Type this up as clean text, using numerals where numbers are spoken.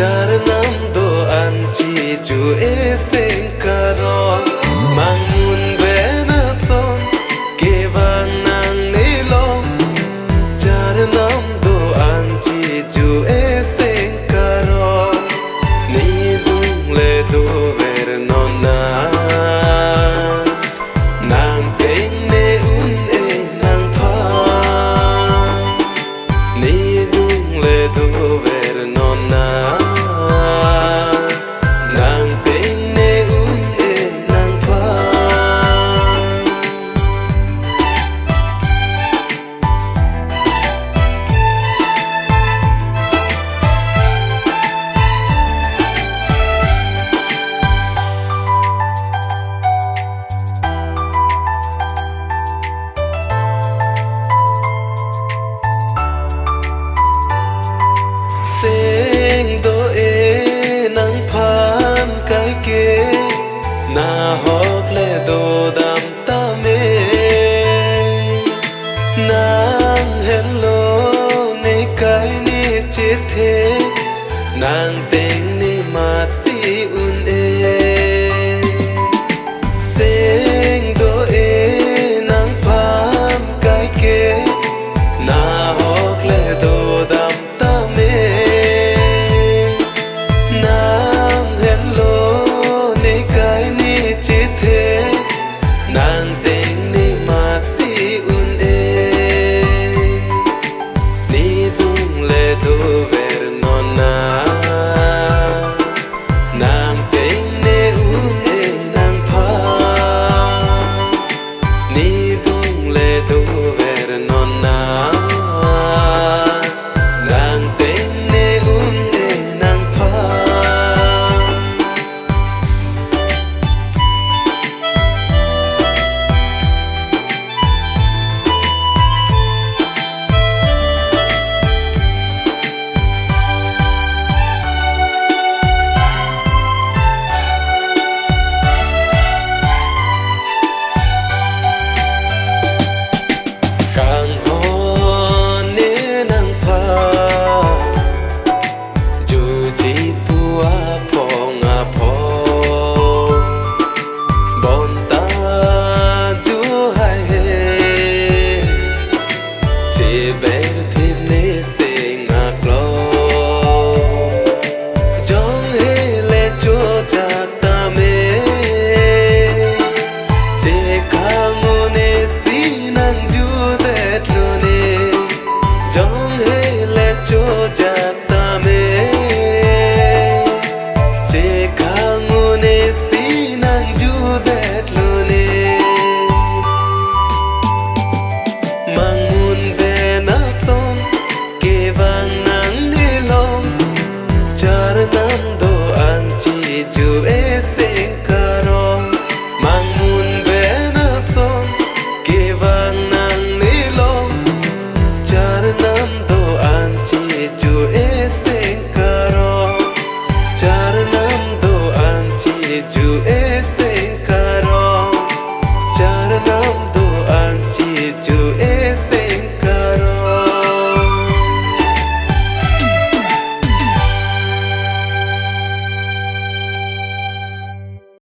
char nam do an chi chu e seng karo mangun bena son ke van nang ni lom char nam do an chi chu e seng karo ni dung le do ver non na nang teng ne un e nang pha ni dung le do ver non na nang teng ne un e nang pha seng do e nang phan kai ke na hok le do dam ta me nang hello ne kai ni che the nang teng ni mat si un e seng do e nang phan kai ke na hok le do dam ta me nang hello ne kai ni che the nang teng ni mat si un e ni dung le do ver non na nang teng ne un e nang pha ni dung le do ver non na nang teng ne un e nang pha càng hôn ne nang pha dù chỉ bua phong a pho bon ta ju hai he che ber thip ne sing a klo jong he le cho jak ta me che khang ne si nang ju det lo ne jong he le cho jak ta me che khang ne si nang ju det lo ne mangun be na son ke vang nang ni lom char nam do an chi chu e seng karo mangun be na son ke vang nang ni lom char nam do an chi chu e seng karo char nam do an chi chu e